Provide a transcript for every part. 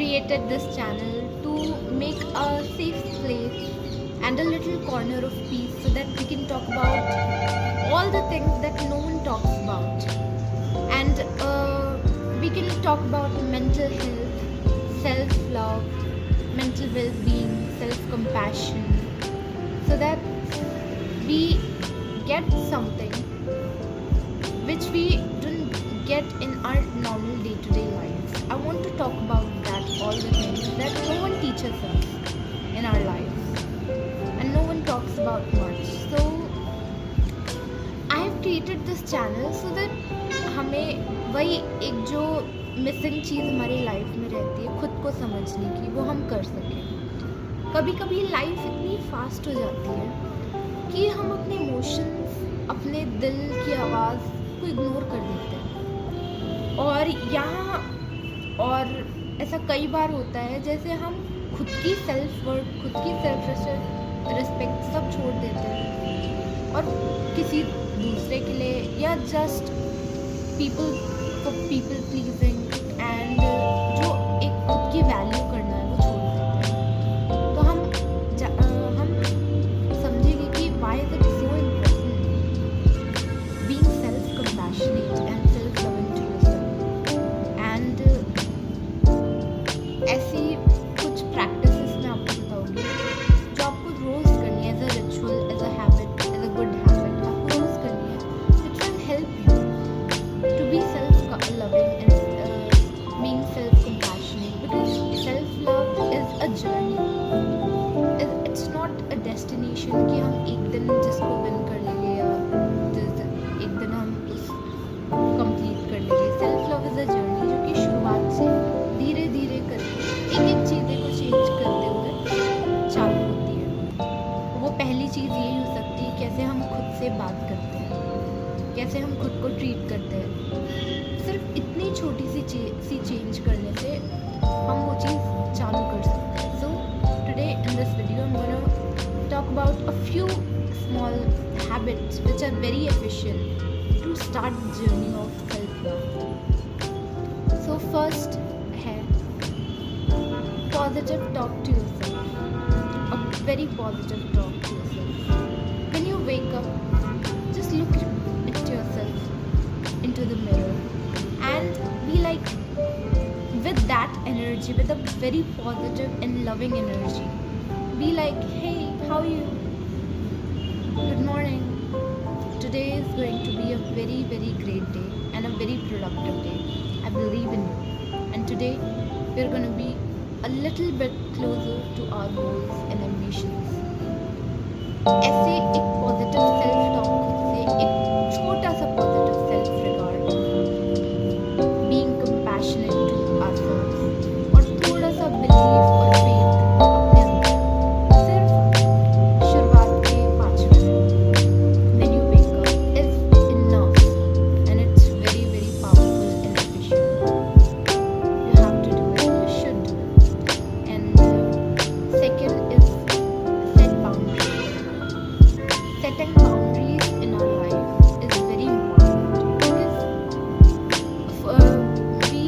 created this channel to make a safe place and a little corner of peace so that we can talk about all the things that no one talks about. And we can talk about mental health, self love, mental well being, self compassion, so that we get something which we don't get in our normal day to day lives. I want to talk about that, all the things that no one teaches us in our lives and no one talks about much. So I have created this channel so that हमें वही एक जो missing चीज़ हमारी life में रहती है खुद को समझने की, वो हम कर सकें. कभी कभी लाइफ इतनी फास्ट हो जाती है कि हम अपने इमोशंस, अपने दिल की आवाज़ को इग्नोर कर देते हैं. और ऐसा कई बार होता है जैसे हम खुद की सेल्फ वर्थ, खुद की सेल्फ रिस्पेक्ट सब छोड़ देते हैं और किसी दूसरे के लिए या जस्ट पीपल प्लीजिंग एंड जो एक खुद की वैल्यू करना है वो छोड़ देते हैं. तो हम समझेंगे कि why is it so important being self compassionate and self loving to yourself. And ऐसी कुछ प्रैक्टिसेस मैं आपको बताऊंगी जो आपको रोज करनी है, as a ritual, as a habit, as a good habit आपको रोज करनी है, which will help you to be self-loving and being self-compassionate, because self-love is a journey. It's not a destination कि हम एक दिन जिसको win कर लेंगे या एक दिन हम उस complete कर लेंगे. Self-love is a journey जो कि शुरुआत से धीरे धीरे करके एक चीज़ें को चेंज करते हुए चालू होती है. वो पहली चीज़ यही हो सकती है कैसे हम खुद से बात करते हैं, कैसे हम खुद को ट्रीट करते हैं. सिर्फ इतनी छोटी सी चेंज करने से हम वो चीज़ चालू कर सकते हैं. So today in this video I'm gonna talk about a few small habits which are very efficient to start the journey of self-love. So first है positive talk to yourself. A very positive talk to yourself. When you wake up, just look at yourself into the mirror and be like, with that energy, with a very positive and loving energy, be like, hey, how are you? Good morning. Today is going to be a very very great day and a very productive day. I believe in you, and today we're going to be a little bit closer to our goals and ambitions. ऐसे एक positive self talk खुद से, एक छोटा सा positive self regard, being compassionate to ourselves और थोड़ा सा बिलीफ और फेथ अपने अंदर. सिर्फ शुरुआत के 5 minute when you wake up is enough and it's very very powerful and efficient. You have to do it, you should do it. And second is set boundaries. Setting boundaries in our life is very important because we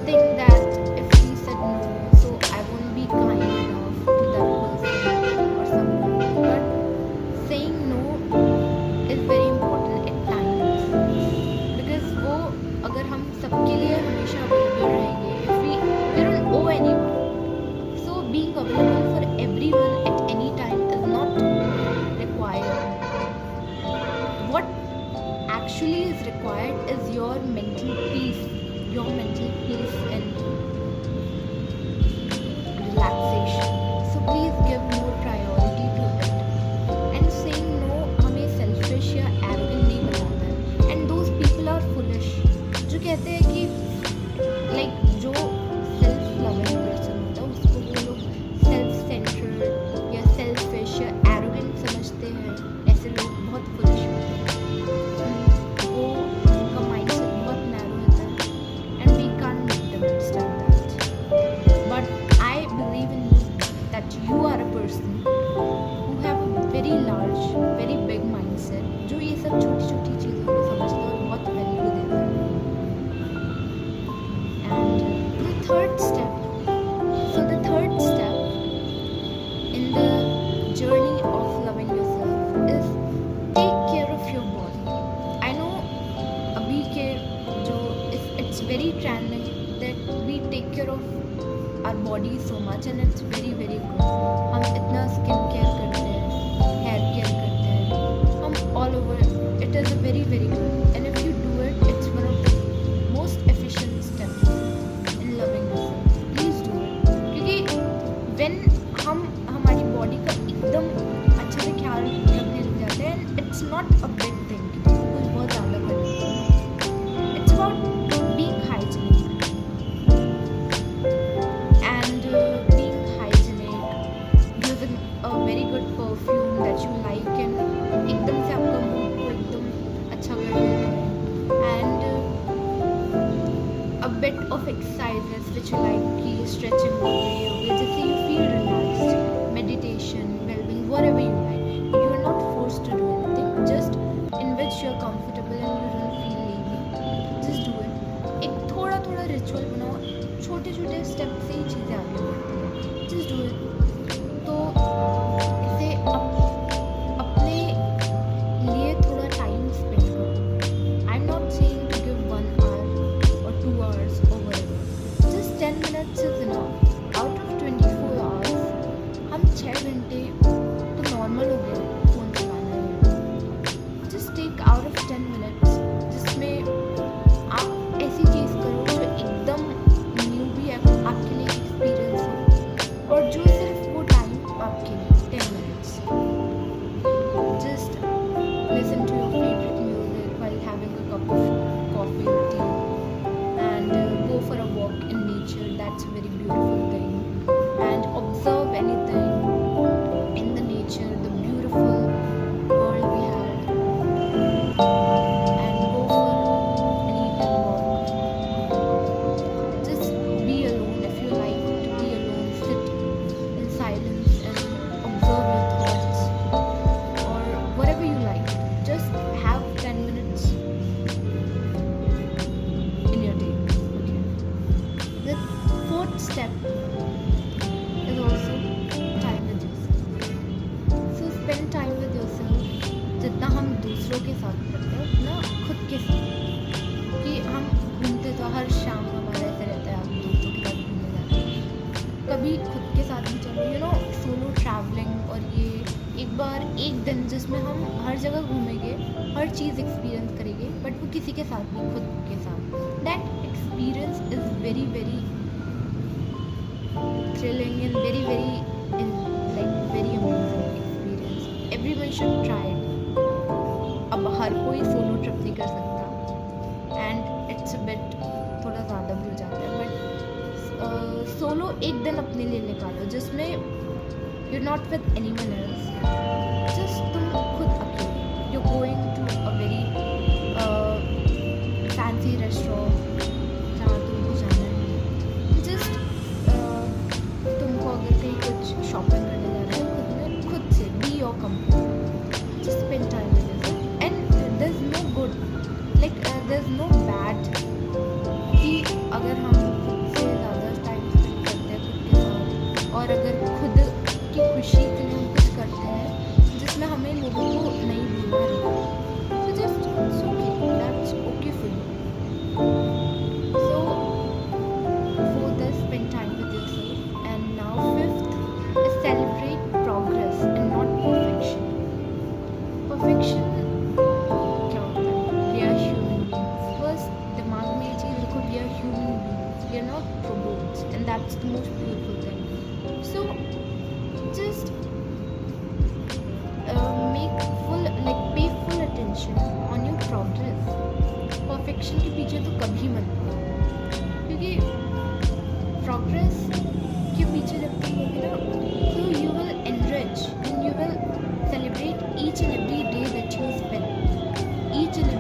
think that if we said no, so I won't be kind enough to that person or someone. But saying no is very important at times because वो अगर हम सबके लिए हमेशा available रहेंगे, if we don't owe anyone, so being available for everyone at any time is not required. What actually is required is your mental peace and relaxation. So please give more priority to it. And saying no हमें selfish या arrogant नहीं बनाता है. And those people are foolish जो कहते हैं कि like जो self loving person होता है उसको वो लोग self centered या selfish या arrogant समझते हैं. ऐसे लोग बहुत foolish होते हैं. वो उनका mindset बहुत narrow होता है and we can't make them understand that. very trending that we take care of our body so much and it's very very good. हम इतना स्किन केयर करते हैं, हेयर केयर करते हैं, हम all over. It is a very very good, and if you do it, it's one of the most efficient steps in loving yourself. Please do it, क्योंकि when हम हमारी body का एकदम अच्छे से ख्याल रखने लग जाते हैं, it's not a big thing कि तुमको कुछ बहुत ज़्यादा करना है. It's about being hygienic and being hygienic, using a very good perfume that you like and एकदम से आपका मूड को एकदम अच्छा कर देता है, and a bit of exercises which you like, कि stretching हो गई जिससे you feel relaxed, meditation, well-being, whatever you like. You are not forced to do anything, just in which you are comfortable and you don't feel lazy. Just do it. एक थोड़ा थोड़ा ritual बनाओ, छोटे छोटे step से ही चीज़ें आगे बढ़ती हैं. Just do it. तो इसे अपने लिए थोड़ा टाइम स्पेंड करो. I am not saying to give 1 hour or 2 hours or whatever. Just 10 minutes is enough. Out of 24 hours, हम 6 घंटे तो नॉर्मल हो गए फ़ोन चलाना है. Just take out of 10 minutes जिसमें आप ऐसी चीज़ करो जो एकदम न्यू भी है आपके लिए एक्सपीरियंस हो, और जो सिर्फ वो टाइम आपके लिए 10 minutes. Just listen to your favorite music while having a cup of coffee or tea, and go for a walk in nature. That's a very beautiful thing. And observe anything in the nature, the beautiful world we have, and go for an evening walk. Just be alone if you like to be alone. Sit in silence and observe your thoughts or whatever you like. Just have 10 minutes in your day. Okay. The 4th step is also time with yourself. So spend time with yourself. जितना हम दूसरों के साथ करते हैं उतना खुद के साथ, कि हम घूमते तो हर शाम हमारा ऐसे रहता है, आप दोस्तों के साथ घूमने जाते हैं, कभी खुद के साथ भी चलो. सोलो ट्रैवलिंग, और ये एक बार एक दिन जिसमें हम हर जगह घूमेंगे, हर चीज़ एक्सपीरियंस करेंगे, बट वो किसी के साथ नहीं, खुद के साथ. That experience is very very thrilling and very very very amazing experience. Everyone should try it. अब हर कोई सोलो ट्रिप नहीं कर सकता, एंड इट्स अ बिट थोड़ा ज़्यादा भी हो जाता है, बट सोलो एक दिन अपने लिए निकालो जिसमें you are not with anyone else. Just तुम खुद अकेले, you are going to a very fancy restaurant जहाँ तुमको जाना है. जस्ट तुमको अगर कहीं कुछ शॉपिंग करने जाना है, खुद से be your company. Just spend time with yourself, and there is no good, like there is no bad कि अगर हम खुद से ज़्यादा टाइम स्पेंड करते हैं खुद के साथ, और अगर खुद की खुशी के लिए हम कुछ करते हैं जिसमें हमें लोगों को नहीं भूलना रहता. So just it's okay, that's okay for you. So for this, spend time with yourself. And now 5th is celebrate progress and not perfection. Perfection क्या होता है? We are human beings. First दिमाग में ये चीज़ रखो, we are human beings. We are not robots, and that's the most beautiful thing. So just pay full attention on your progress. Perfection के पीछे तो कभी मत भागो, क्योंकि progress के पीछे जब तुम होगे ना, so you will enrich and you will celebrate each and every day that you spend, each and every